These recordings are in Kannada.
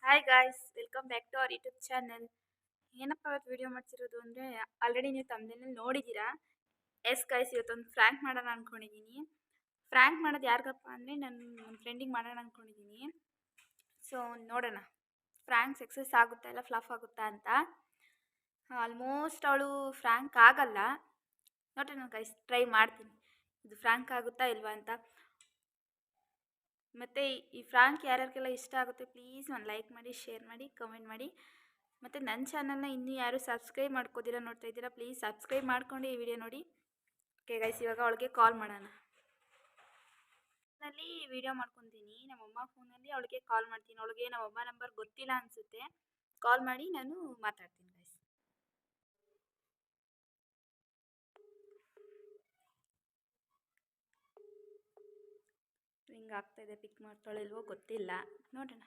Hi guys, welcome back to our YouTube channel. ಏನಪ್ಪ ಇವತ್ತು ವಿಡಿಯೋ ಮಾಡ್ತಿರೋದು ಅಂದರೆ, ಆಲ್ರೆಡಿ ನೀವು ತಮ್ಮನೇಲಿ ನೋಡಿದ್ದೀರಾ. ಎಸ್ ಗಾಯ್ಸ್, ಇವತ್ತೊಂದು ಫ್ರ್ಯಾಂಕ್ ಮಾಡೋಣ ಅಂದ್ಕೊಂಡಿದ್ದೀನಿ. ಫ್ರ್ಯಾಂಕ್ ಮಾಡೋದು ಯಾರಿಗಪ್ಪ ಅಂದರೆ ನನ್ನ ಫ್ರೆಂಡಿಗೆ ಮಾಡೋಣ ಅಂದ್ಕೊಂಡಿದ್ದೀನಿ. ಸೊ ನೋಡೋಣ ಫ್ರ್ಯಾಂಕ್ ಸಕ್ಸಸ್ ಆಗುತ್ತಾ ಇಲ್ಲ ಫ್ಲಾಪ್ ಆಗುತ್ತಾ ಅಂತ. ಆಲ್ಮೋಸ್ಟ್ ಅವಳು ಫ್ರ್ಯಾಂಕ್ ಆಗಲ್ಲ. ನೋಡೋಣ ಗೈಸ್, ಟ್ರೈ ಮಾಡ್ತೀನಿ ಇದು ಫ್ರ್ಯಾಂಕ್ ಆಗುತ್ತಾ ಇಲ್ವಾ ಅಂತ. ಮತ್ತು ಈ ಫ್ರಾಂಕ್ ಯಾರ್ಯಾರಿಗೆಲ್ಲ ಇಷ್ಟ ಆಗುತ್ತೆ ಪ್ಲೀಸ್ ಒಂದು ಲೈಕ್ ಮಾಡಿ, ಶೇರ್ ಮಾಡಿ, ಕಮೆಂಟ್ ಮಾಡಿ. ಮತ್ತು ನನ್ನ ಚಾನಲ್ನ ಇನ್ನೂ ಯಾರು ಸಬ್ಸ್ಕ್ರೈಬ್ ಮಾಡ್ಕೋದಿರ ನೋಡ್ತಾ ಇದ್ದೀರಾ, ಪ್ಲೀಸ್ ಸಬ್ಸ್ಕ್ರೈಬ್ ಮಾಡ್ಕೊಂಡು ಈ ವಿಡಿಯೋ ನೋಡಿ. ಓಕೆ ಗೈಸ್, ಇವಾಗ ಅವಳಿಗೆ ಕಾಲ್ ಮಾಡೋಣ. ಫೋನಲ್ಲಿ ವಿಡಿಯೋ ಮಾಡ್ಕೊತೀನಿ, ನಮ್ಮಮ್ಮ ಫೋನಲ್ಲಿ ಅವಳಿಗೆ ಕಾಲ್ ಮಾಡ್ತೀನಿ. ಅವಳಿಗೆ ನಮ್ಮಮ್ಮ ನಂಬರ್ ಗೊತ್ತಿಲ್ಲ ಅನಿಸುತ್ತೆ. ಕಾಲ್ ಮಾಡಿ ನಾನು ಮಾತಾಡ್ತೀನಿ ಗೈಸ್. ರಿಂಗ್ ಆಗ್ತಾಯಿದೆ, ಪಿಕ್ ಮಾಡ್ತಾಳಿಲ್ವೋ ಗೊತ್ತಿಲ್ಲ, ನೋಡೋಣ.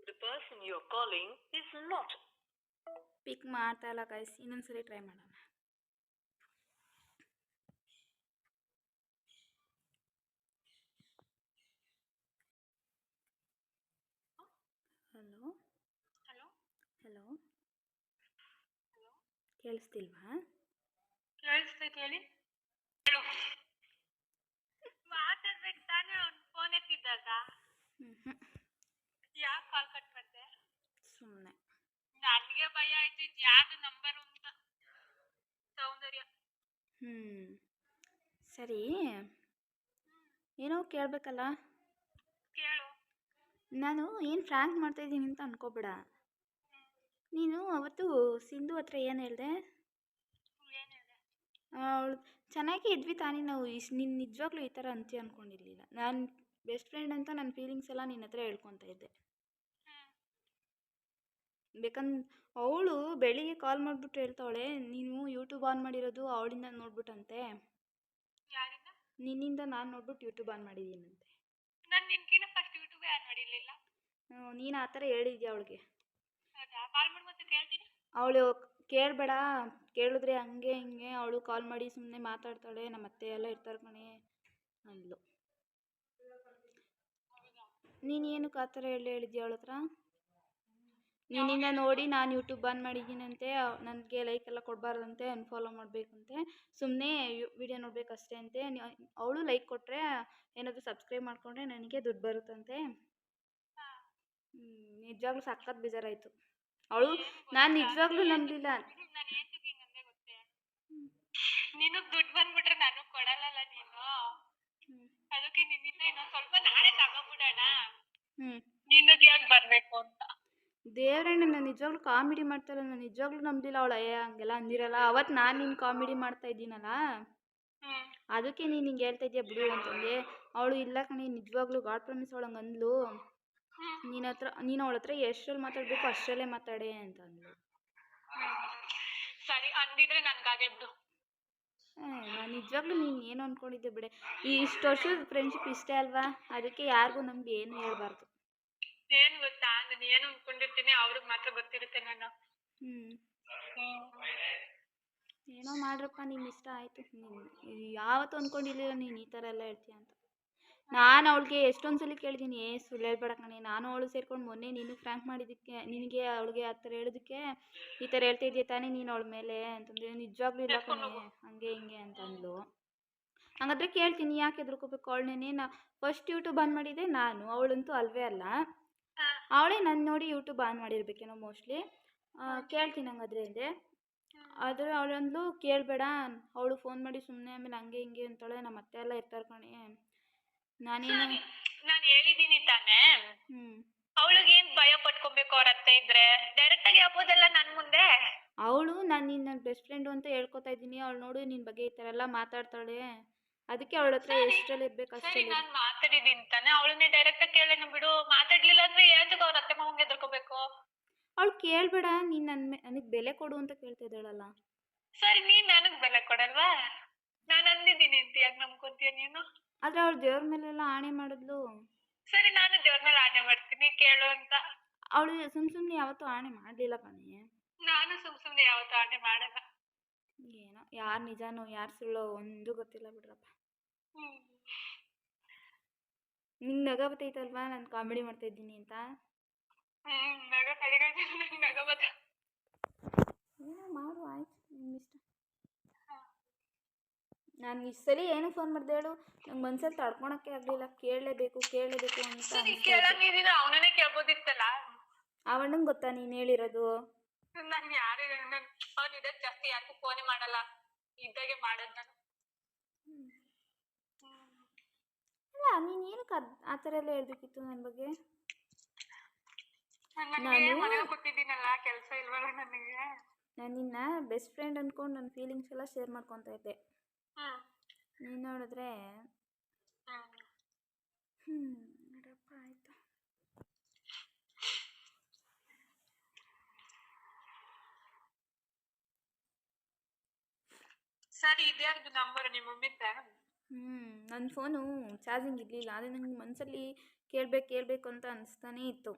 The person you're calling is not. ಪಿಕ್ ಮಾಡ್ತಾ ಇಲ್ಲ ಗೈಸ್, ಇನ್ನೊಂದ್ಸರಿ ಟ್ರೈ ಮಾಡೋಣ. ಹಲೋ ಹಲೋ ಹಲೋ ಕೇಳಿಸ್ತಿಲ್ವಾ? ಕೇಳಿಸ್ತೈತೆ, ಹೇಳಿ. ಹೇಳು. ಮಾತಾಡ್ಬೇಕು ತಾನೇ, ಅವ್ನು ಫೋನ್ ಎತ್ತಿದ್ದಾಗ. ಯಾಕೆ ಕಾಲ್ ಕಟ್ ಮಾಡಿದೆ? ಸುಮ್ಮನೆ ನನಗೆ ಭಯ ಆಯ್ತು, ಇದು ಯಾರು ನಂಬರ್ ಅಂತ. ಸೌಂದರ್ಯ. ಸರಿ, ಏನೋ ಕೇಳಬೇಕಲ್ಲ. ಕೇಳು. ನಾನು ಏನು ಫ್ರ್ಯಾಂಕ್ ಮಾಡ್ತಾಯಿದ್ದೀನಿ ಅಂತ ಅನ್ಕೋಬೇಡ. ನೀನು ಅವತ್ತು ಸಿಂಧು ಹತ್ರ ಏನು ಹೇಳಿದೆ? ಏನು ಹೇಳಿದೆ? ಅವಳು ಚೆನ್ನಾಗಿ ಇದ್ವಿ ತಾನೇ, ನಾವು ನೀನು ನಿಜವಾಗ್ಲೂ ಈ ಥರ ಅಂತೀಯ ಅಂದ್ಕೊಂಡಿರಲಿಲ್ಲ. ನಾನು ಬೆಸ್ಟ್ ಫ್ರೆಂಡ್ ಅಂತ ನನ್ನ ಫೀಲಿಂಗ್ಸ್ ಎಲ್ಲ ನಿನ್ನ ಹತ್ರ ಹೇಳ್ಕೊತಾ ಇದ್ದೆ. ಬೇಕಂದ್ರೆ ಅವಳು ಬೆಳಿಗ್ಗೆ ಕಾಲ್ ಮಾಡಿಬಿಟ್ಟು ಹೇಳ್ತಾವಳೆ, ನೀನು ಯೂಟ್ಯೂಬ್ ಆನ್ ಮಾಡಿರೋದು ಅವಳಿಂದ ನೋಡ್ಬಿಟ್ಟಂತೆ. ಯಾರಿಂದ? ನಿನ್ನಿಂದ ನಾನು ನೋಡ್ಬಿಟ್ಟು ಯೂಟ್ಯೂಬ್ ಆನ್ ಮಾಡಿದ್ದೀನಂತೆ. ನಾನು ನಿನ್ಕಿನ್ನ ಫಸ್ಟ್ ಯೂಟ್ಯೂಬೇ ಆನ್ ಮಾಡಿರಲಿಲ್ಲ. ನೀನು ಆ ಥರ ಹೇಳಿದ್ಯಾ ಅವಳಿಗೆ? ಹೌದಾ? ಕಾಲ್ ಮಾಡಿ ಮತ್ತೆ ಕೇಳ್ತೀನಿ. ಅವಳು ಕೇಳಬೇಡ, ಕೇಳಿದ್ರೆ ಹಂಗೆ ಹಿಂಗೆ ಅವಳು ಕಾಲ್ ಮಾಡಿ ಸುಮ್ಮನೆ ಮಾತಾಡ್ತಾಳೆ, ನಮ್ಮ ಅತ್ತೆ ಎಲ್ಲ ಇರ್ತಾರೆ ಕಣೆ ಅಂದ್ಲು. ನೀನು ಏನಕ್ಕೆ ಆ ಥರ ಹೇಳಿದ್ಯಾ ಅವಳ ಹತ್ರ? ನಿನ್ನಿಂದ ನೋಡಿ ನಾನು ಯೂಟ್ಯೂಬ್ ಆನ್ ಮಾಡಿದ್ದೀನಂತೆ, ನನಗೆ ಲೈಕ್ ಎಲ್ಲ ಕೊಡಬಾರ್ದಂತೆ, ಅನ್ಫಾಲೋ ಮಾಡಬೇಕಂತೆ, ಸುಮ್ಮನೆ ವಿಡಿಯೋ ನೋಡಬೇಕಷ್ಟೇ ಅಂತೆ. ಅವಳು ಲೈಕ್ ಕೊಟ್ಟರೆ ಏನಾದರೂ ಸಬ್ಸ್ಕ್ರೈಬ್ ಮಾಡಿಕೊಂಡ್ರೆ ನನಗೆ ದುಡ್ಡು ಬರುತ್ತಂತೆ. ನಿಜವಾಗ್ಲೂ ಸಖತ್ ಬೇಜಾರಾಯಿತು. ಅವಳು ನಾನು ನಿಜವಾಗ್ಲೂ ನಂಬಲಿಲ್ಲ. ನಾನು ಏನ್ತಿಗೆ ಹಿಂಗಂದೆ ಗೊತ್ತೇ? ನಿನಗೆ ದುಡ್ಡು ಬಂದ್ಬಿಟ್ರೆ ನನಗೆ ಕೊಡಲ್ಲಲ್ಲ ನೀನು. ಅದಕ್ಕೆ ನಿನ್ನಿಂದ ಇನ್ನೊಂದು ಸ್ವಲ್ಪ ನಾಳೆ ತಗೋಬಿಡೋಣ. ನಿನ್ನದು ಯಾಕೆ ಬರಬೇಕು ಅಂತ. ದೇವ್ರಣ್ಣ, ನಾನು ನಿಜವಾಗ್ಲೂ ಕಾಮಿಡಿ ಮಾಡ್ತಾಯಿಲ್ಲ, ನಾನು ನಿಜವಾಗ್ಲೂ ನಂಬಲಿಲ್ಲ ಅವಳು. ಹಂಗೆಲ್ಲ ಅಂದಿರಲ್ಲ. ಅವತ್ತು ನಾನು ನಿನ್ನ ಕಾಮಿಡಿ ಮಾಡ್ತಾ ಇದ್ದೀನಲ್ಲ, ಅದಕ್ಕೆ ನೀನು ಹಿಂಗೆ ಹೇಳ್ತಾ ಇದೆಯಾ ಬಿಡು ಅಂತಂದೆ. ಅವಳು ಇಲ್ಲ ಕಣೆ, ನಿಜವಾಗ್ಲೂ ಗಾಡ್ ಪ್ರಾಮಿಸ್ ಅವಳು ಹಂಗೆ ಅಂದ್ಲು. ನೀನು ಅವಳ ಹತ್ರ ಎಷ್ಟರಲ್ಲಿ ಮಾತಾಡಬೇಕು ಅಷ್ಟರಲ್ಲೇ ಮಾತಾಡೆ ಅಂತ ಅಂದ್ಲು. ಸರಿ ಅಂದಿದ್ರೆ ನನಗಾಗೆ ಬಿಡು. ನಾನು ನಿಜವಾಗ್ಲೂ ನೀನು ಏನು ಅಂದ್ಕೊಂಡಿದ್ದೆ ಬಿಡೆ. ಇಷ್ಟು ವರ್ಷದ ಫ್ರೆಂಡ್ಶಿಪ್ ಇಷ್ಟೇ ಅಲ್ವಾ, ಅದಕ್ಕೆ ಯಾರಿಗೂ ನಮ್ಗೆ ಏನು ಹೇಳ್ಬಾರ್ದು. ಏನು ಗೊತ್ತಾ, ನಾನು ಏನು ಅಂದ್ಕೊಂಡಿರ್ತೀನಿ ಅವ್ರಿಗೆ ಮಾತ್ರ ಗೊತ್ತಿರುತ್ತೆ. ನಾನು ಏನೋ ಮಾಡ್ರಪ್ಪ, ನಿಮ್ಮ ಇಷ್ಟ ಆಯಿತು. ಯಾವತ್ತೂ ಅಂದ್ಕೊಂಡಿರಲಿಲ್ಲ ನೀನು ಈ ಥರ ಎಲ್ಲ ಹೇಳ್ತೀಯ ಅಂತ. ನಾನು ಅವಳಿಗೆ ಎಷ್ಟೊಂದು ಸಲ ಕೇಳಿದ್ದೀನಿ, ಸುಳ್ಳು ಹೇಳ್ಬೇಡ ಕಣೆ, ನಾನು ಅವಳು ಸೇರ್ಕೊಂಡು ಮೊನ್ನೆ ನೀನು ಫ್ರ್ಯಾಂಕ್ ಮಾಡಿದ್ದಕ್ಕೆ, ನಿನಗೆ ಅವಳಿಗೆ ಆ ಥರ ಹೇಳೋದಕ್ಕೆ ಈ ಥರ ಹೇಳ್ತಾ ಇದೆಯಾ ತಾನೇ ನೀನು ಅವಳ ಮೇಲೆ ಅಂತಂದರೆ, ನಿಜವಾಗ್ಲೂ ಇಲ್ಲ ಕಣೆ ಹಂಗೆ ಹಿಂಗೆ ಅಂತ ಅಂದ್ಲು. ಹಾಗಾದರೆ ಕೇಳ್ತೀನಿ, ಯಾಕೆ ಹೆದರ್ಕೋಬೇಕು ಅವಳನ್ನೇ? ಫಸ್ಟ್ ಯೂಟ್ಯೂಬ್ ಆನ್ ಮಾಡಿದ್ದೆ ನಾನು, ಅವಳಂತೂ ಅಲ್ವೇ ಅಲ್ಲ. ಅವಳೇ ನನ್ನ ನೋಡಿ ಯೂಟ್ಯೂಬ್ ಆನ್ ಮಾಡಿರ್ಬೇಕೇನೋ ಮೋಸ್ಟ್ಲಿ. ಕೇಳ್ತೀನಿ ಹಂಗಾದ್ರೆ ಅಂದೆ. ಆದರೆ ಅವಳಂದ್ಲು, ಕೇಳಬೇಡ, ಅವಳು ಫೋನ್ ಮಾಡಿ ಸುಮ್ಮನೆ ಆಮೇಲೆ ಹಂಗೆ ಹಿಂಗೆ ಅಂತಾಳೆ, ನಮ್ಮ ಅತ್ತೆ ಎಲ್ಲ ಇರ್ತಾರೆ ಕಣೆ. ನಾನೇನು ನಾನು ಹೇಳಿದ್ದೀನಿ ತಾನೇ. ಅವಳಿಗೆ ಏನು ಭಯ ಪಟ್ಕೊಬೇಕು ಅವ್ರ ಅತ್ತೆ ಇದ್ರೆ? ಡೈರೆಕ್ಟಾಗಿ ಹೇಳ್ಬೋದಲ್ಲ ನನ್ನ ಮುಂದೆ. ಅವಳು ನಾನು ನಿನ್ನ ಬೆಸ್ಟ್ ಫ್ರೆಂಡು ಅಂತ ಹೇಳ್ಕೊತಾ ಇದ್ದೀನಿ, ಅವಳು ನೋಡು ನಿನ್ನ ಬಗ್ಗೆ ಈ ಥರ ಎಲ್ಲ ಮಾತಾಡ್ತಾಳೆ, ಅದಕ್ಕೆ ಅವಳ ಹತ್ರ ಎಷ್ಟರಲ್ಲಿ ಇರ್ಬೇಕು ಅಷ್ಟರಲ್ಲಿ. ನಾನು ಮಾತಾಡಿದ್ದೀನಿ ತಾನೇ, ಅವಳನ್ನೇ ಡೈರೆಕ್ಟಾಗಿ ಕೇಳೋಣ ಬಿಡು. ಮಾತಾಡ್ಲಿಲ್ಲ ಅಂದ್ರೆ ಏನಕ್ಕೆ ಅವ್ರ ಅತ್ತೆ ಮಾವಂಗೆ ಹೆದರ್ಕೋಬೇಕು? ಅವಳು ಕೇಳಬೇಡ, ನೀನು ನನಗೆ ಬೆಲೆ ಕೊಡು ಅಂತ ಕೇಳ್ತಾ ಇದ್ದಾಳಲ್ಲ. ಸರಿ, ನೀನು ನನಗೆ ಬೆಲೆ ಕೊಡಲ್ವಾ? ನಾನು ಅಂದಿದ್ದೀನಿ ಅಂತ ಯಾಕೆ ನಂಬ್ಕೊತೀಯ ನೀನು? ಆದರೆ ಅವಳು ದೇವ್ರ ಮೇಲೆಲ್ಲ ಆಣೆ ಮಾಡಿದ್ಲು. ಸರಿ, ನಾನು ದೇವ್ರ ಮೇಲೆ ಆಣೆ ಮಾಡ್ತೀನಿ ಕೇಳು ಅಂತ. ಅವಳು ಸುಮ್ಮನೆ ಯಾವತ್ತೂ ಆಣೆ ಮಾಡಲಿಲ್ಲ ಕಣೆ. ನಾನು ಸುಮ್ಮನೆ ಯಾವತ್ತೂ ಆಣೆ ಮಾಡಲ್ಲ. ಏನೋ ಯಾರು ನಿಜಾನೋ ಯಾರು ಸುಳ್ಳೋ ಒಂದು ಗೊತ್ತಿಲ್ಲ ಬಿಡ್ರಪ್ಪ. ನಿಂಗೆ ನಗ ಬರ್ತೈತಲ್ವಾ ನಾನು ಕಾಮಿಡಿ ಮಾಡ್ತಾ ಇದ್ದೀನಿ ಅಂತ. ಏನೋ ಮಾಡು, ಆಯ್ತು ನಿಮ್ಮಿಷ್ಟ. ನಾನು ಇಷ್ಟು ಸಲ ಏನು ಫೋನ್ ಮಾಡಿದೆ ಹೇಳು, ನಂಗೆ ಮನ್ಸಲ್ಲಿ ತಡ್ಕೊಳಕ್ಕೆ ಆಗಲಿಲ್ಲ. ಕೇಳಲೇಬೇಕು ಅಂತ. ಅವನನ್ನೇ ಕೇಳ್ಬೋದಿತ್ತಲ್ಲ. ಅವಣ್ಣಂಗೆ ಗೊತ್ತಾ ನೀನು ಹೇಳಿರೋದು? ನಾನು ಯಾರು ಅವ್ನು ಇದಕ್ಕೆ ಜಾಸ್ತಿ ಯಾಕೆ ಫೋನೇ ಮಾಡಲ್ಲ, ಇದ್ದಾಗೆ ಮಾಡೋದು ನಾನು. ಅಲ್ಲ ನೀನು ಏನಕ್ಕೆ ಆ ಥರ ಎಲ್ಲ ಹೇಳ್ಬೇಕಿತ್ತು ನನ್ನ ಬಗ್ಗೆ? ನಾನು ಕೂತಿದ್ದೀನಲ್ಲ, ಕೆಲಸ ಇಲ್ವಲ್ಲ ನನಗೆ. ನಾನು ನಿನ್ನ ಬೆಸ್ಟ್ ಫ್ರೆಂಡ್ ಅಂದ್ಕೊಂಡು ನನ್ನ ಫೀಲಿಂಗ್ಸ್ ಎಲ್ಲ ಶೇರ್ ಮಾಡ್ಕೊತಾ ಇದ್ದೆ. ನೀನು ನೋಡಿದ್ರೆ ನೋಡಪ್ಪ ಆಯಿತು. ಸರಿ, ಇದ್ಯಾರ್ದು ನಂಬರ್ ನಿಮ್ಮ ಮಮ್ಮಿದ? ನನ್ನ ಫೋನು ಚಾರ್ಜಿಂಗ್ ಇರಲಿಲ್ಲ. ಆದರೆ ನಂಗೆ ಮನಸ್ಸಲ್ಲಿ ಕೇಳಬೇಕು ಅಂತ ಅನಿಸ್ತಾನೇ ಇತ್ತು.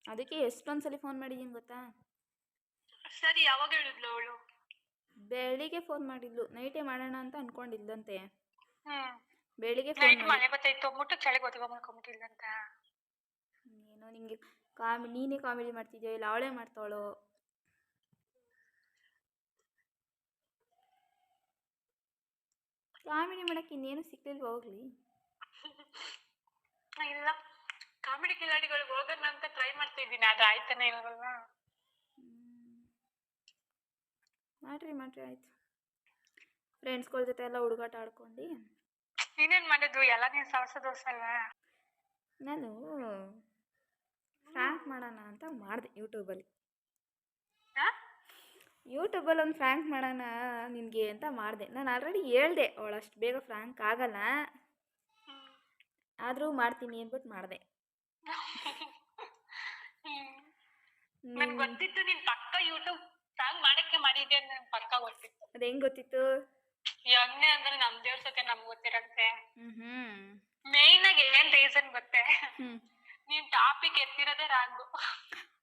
ಅದಕ್ಕೆ ಎಷ್ಟೊಂದು ಸಲ ಫೋನ್ ಮಾಡಿದ್ದೀನಿ ಗೊತ್ತಾ? ಸರಿ, ಯಾವಾಗ ಹೇಳಿದ್ಲು ಅವಳು? ಬೆಳಿಗ್ಗೆ ಫೋನ್ ಮಾಡಿದ್ಲು. ನೈಟೇ ಮಾಡೋಣ ಅಂತ ಅನ್ಕೊಂಡಿದ್ದಂತೆ. ಬೆಳಿಗ್ಗೆ ಮನೆ ಗೊತ್ತಾಯ್ತು, ಮುಟ್ಟು ಚಳಿ ಗೊತ್ತಿವ ಮಾಡ್ಕೊಂಬಿಟ್ಟಿಲ್ಲಂತ. ಏನೋ ನಿಂಗೆ ನೀನೇ ಕಾಮಿಡಿ ಮಾಡ್ತಿದ್ಯೋ ಇಲ್ಲ ಅವಳೇ ಮಾಡ್ತಾವಳೋ? ಕಾಮಿಡಿ ಮಾಡಕ್ಕೆ ಇನ್ನೇನು ಸಿಕ್ಲಿಲ್ವ? ಹೋಗ್ಲಿ. ಇಲ್ಲ, ಕಾಮಿಡಿ ಕಿಲಾಡಿಗಳಿಗೆ ಹೋಗೋಣ ಅಂತ ಟ್ರೈ ಮಾಡ್ತಾ ಇದ್ದೀನಿ, ಅದು ಆಯ್ತಾನೆ ಇಲ್ವಲ್ಲ. ಮಾಡ್ರಿ ಆಯ್ತು. ಫ್ರೆಂಡ್ಸ್ಗಳ ಜೊತೆ ಎಲ್ಲ ಹುಡುಗಾಟ ಆಡ್ಕೊಂಡು ಇನ್ನೇನು ಮಾಡೋದು, ಎಲ್ಲ ನೀನು ಸಾಹಸ ದೋಸ ಅಲ್ವಾ. ನಾನು ಫ್ರ್ಯಾಂಕ್ ಮಾಡೋಣ ಅಂತ ಮಾಡಿದೆ ಯೂಟ್ಯೂಬಲ್ಲಿ ಒಂದು ಫ್ರ್ಯಾಂಕ್ ಮಾಡೋಣ ನಿನಗೆ ಅಂತ ಮಾಡಿದೆ. ನಾನು ಆಲ್ರೆಡಿ ಹೇಳ್ದೆ ಅವಳು ಅಷ್ಟು ಬೇಗ ಫ್ರ್ಯಾಂಕ್ ಆಗಲ್ಲ, ಆದರೂ ಮಾಡ್ತೀನಿ ಅಂದ್ಬಿಟ್ಟು ಮಾಡಿದೆ. ನನಗೆ ಗೊತ್ತಿತ್ತು ನೀನು ಪಕ್ಕ ಯೂಟ್ಯೂಬ್ ಫ್ರ್ಯಾಂಕ್ ಮಾಡಕ್ಕೆ ಮಾಡಿದ್ದೆ ಅಂತ ನನಗೆ ಪಕ್ಕ ಗೊತ್ತಿತ್ತು. ಅದು ಹೆಂಗೆ ಗೊತ್ತಿತ್ತು? ಯಂಗೆ ಅಂದ್ರೆ ನಮ್ಮ ದೇವ್ರ ಜೊತೆ ನಮ್ಗೆ ಗೊತ್ತಿರಂತೆ. ಮೇಯ್ನ್ ಆಗಿ ಏನ್ ರೀಸನ್ ಗೊತ್ತೇ? ನೀನ್ ಟಾಪಿಕ್ ಎತ್ತಿರೋದೇ ರಾಂಗು.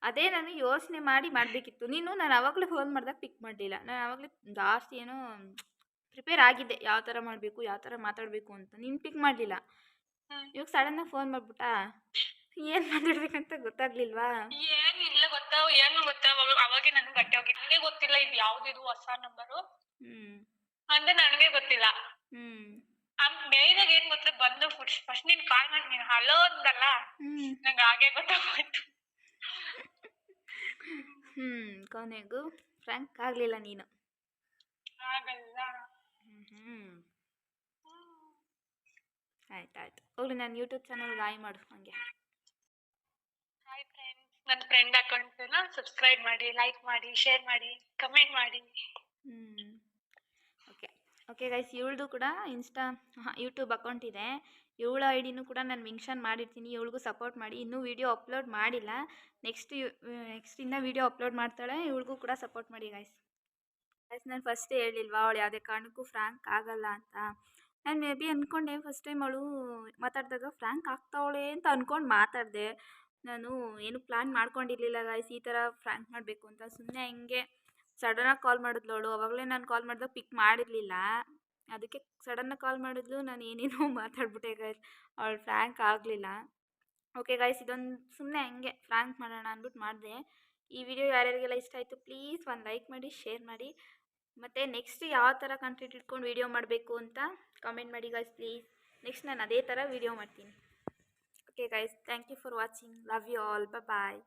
ಅದೇ ನಾನು ಯೋಚನೆ ಮಾಡಿ ಮಾಡಬೇಕಿತ್ತು. ನಾನು ಆವಾಗಲೇ ಫೋನ್ ಮಾಡಿದಾಗ ಪಿಕ್ ಮಾಡಲಿಲ್ಲ. ನಾನು ಆವಾಗಲೇ ಜಾಸ್ತಿ ಏನೋ ಪ್ರಿಪೇರ್ ಆಗಿದ್ದೆ, ಯಾವ ಥರ ಮಾಡಬೇಕು, ಯಾವ ಥರ ಮಾತಾಡಬೇಕು ಅಂತ. ನೀನು ಪಿಕ್ ಮಾಡಲಿಲ್ಲ. ಇವಾಗ ಸಡನ್ನಾಗಿ ಫೋನ್ ಮಾಡಿಬಿಟ್ಟ. ಏನು ಮಾತಾಡ್ಬೇಕಂತ ಗೊತ್ತಾಗ್ಲಿಲ್ವಾ? ಏನಿಲ್ಲ ಗೊತ್ತಾ, ಏನು ಗೊತ್ತಾ, ಅವಾಗೆ ನನಗೆ ಗಟ್ಟಿ ಹೋಗಿ ನನಗೆ ಗೊತ್ತಿಲ್ಲ ಇದು ಯಾವ್ದಿದು ಹೊಸ ನಂಬರು ಅಂದ್ರೆ ನನಗೆ ಗೊತ್ತಿಲ್ಲ. ಮೇಯ್ನ್ ಆಗಿ ಏನ್ ಗೊತ್ತಾ, ಬಂದು ಫಸ್ಟ್ ನೀನ್ ಕಾಲ್ ಮಾಡಿ ನೀನು ಹಲೋ ಅಂದಲ್ಲ, ನಂಗೆ ಹಾಗೆ ಗೊತ್ತಾಗೋಯ್ತು. ಕೊನೆಗೂ ಫ್ರ್ಯಾಂಕ್ ಆಗಲಿಲ್ಲ ನೀನು. ಆಗಲ್ಲ. ಆಯ್ತಾಯ್ತು, ಹೋಗ್ಲಿ. ನಾನು ಯೂಟ್ಯೂಬ್ ಚಾನಲ್ಗೆ ಹಾಯ್ ಮಾಡು ಹಂಗೆ. ಹಾಯ್ ಫ್ರೆಂಡ್ಸ್, ನನ್ನ ಫ್ರೆಂಡ್ ಅಕೌಂಟ್ನ ಸಬ್ಸ್ಕ್ರೈಬ್ ಮಾಡಿ, ಲೈಕ್ ಮಾಡಿ, ಶೇರ್ ಮಾಡಿ, ಕಮೆಂಟ್ ಮಾಡಿ. ಓಕೆ ಗೈಸ್, ಇವಳದು ಕೂಡ ಯೂಟ್ಯೂಬ್ ಅಕೌಂಟ್ ಇದೆ. ಇವಳ ಐಡಿನೂ ಕೂಡ ನಾನು ಮೆನ್ಷನ್ ಮಾಡಿರ್ತೀನಿ. ಇವಳಿಗೂ ಸಪೋರ್ಟ್ ಮಾಡಿ. ಇನ್ನೂ ವೀಡಿಯೋ ಅಪ್ಲೋಡ್ ಮಾಡಿಲ್ಲ. ನೆಕ್ಸ್ಟ್ ಇನ್ನೂ ವೀಡಿಯೋ ಅಪ್ಲೋಡ್ ಮಾಡ್ತಾಳೆ. ಇವಳಿಗೂ ಕೂಡ ಸಪೋರ್ಟ್ ಮಾಡಿ ಗೈಸ್. ನಾನು ಫಸ್ಟೇ ಹೇಳಿಲ್ವಾ ಅವಳು ಯಾವುದೇ ಕಾರಣಕ್ಕೂ ಫ್ರ್ಯಾಂಕ್ ಆಗಲ್ಲ ಅಂತ. ನಾನು ಮೇ ಬಿ ಅಂದ್ಕೊಂಡೆ ಫಸ್ಟ್ ಟೈಮ್ ಅವಳು ಮಾತಾಡಿದಾಗ ಫ್ರ್ಯಾಂಕ್ ಆಗ್ತಾವಳೆ ಅಂತ ಅಂದ್ಕೊಂಡು ಮಾತಾಡಿದೆ. ನಾನು ಏನು ಪ್ಲ್ಯಾನ್ ಮಾಡ್ಕೊಂಡಿರಲಿಲ್ಲ ಗೈಸ್ ಈ ಥರ ಫ್ರ್ಯಾಂಕ್ ಮಾಡಬೇಕು ಅಂತ. ಸುಮ್ಮನೆ ಹಿಂಗೆ ಸಡನ್ನಾಗಿ ಕಾಲ್ ಮಾಡಿದ್ಲು ಅವಳು. ಅವಾಗಲೇ ನಾನು ಕಾಲ್ ಮಾಡಿದಾಗ ಪಿಕ್ ಮಾಡಿರಲಿಲ್ಲ, ಅದಕ್ಕೆ ಸಡನ್ನಾಗಿ ಕಾಲ್ ಮಾಡಿದ್ಲು. ನಾನು ಏನೇನೋ ಮಾತಾಡ್ಬಿಟ್ಟೆ ಗೈಸ್, ಅವಳು ಫ್ರ್ಯಾಂಕ್ ಆಗಲಿಲ್ಲ. ಓಕೆ ಗೈಸ್, ಇದೊಂದು ಸುಮ್ಮನೆ ಹಂಗೆ ಫ್ರ್ಯಾಂಕ್ ಮಾಡೋಣ ಅಂದ್ಬಿಟ್ಟು ಮಾಡಿದೆ. ಈ ವಿಡಿಯೋ ಯಾರ್ಯಾರಿಗೆಲ್ಲ ಇಷ್ಟ ಆಯಿತು ಪ್ಲೀಸ್ ಒಂದು ಲೈಕ್ ಮಾಡಿ, ಶೇರ್ ಮಾಡಿ. ಮತ್ತು ನೆಕ್ಸ್ಟ್ ಯಾವ ಥರ ಕಂಟೆಂಟ್ ಇಟ್ಕೊಂಡು ವೀಡಿಯೋ ಮಾಡಬೇಕು ಅಂತ ಕಮೆಂಟ್ ಮಾಡಿ ಗೈಸ್ ಪ್ಲೀಸ್. ನೆಕ್ಸ್ಟ್ ನಾನು ಅದೇ ಥರ ವೀಡಿಯೋ ಮಾಡ್ತೀನಿ. Okay guys, thank you for watching. Love you all. Bye.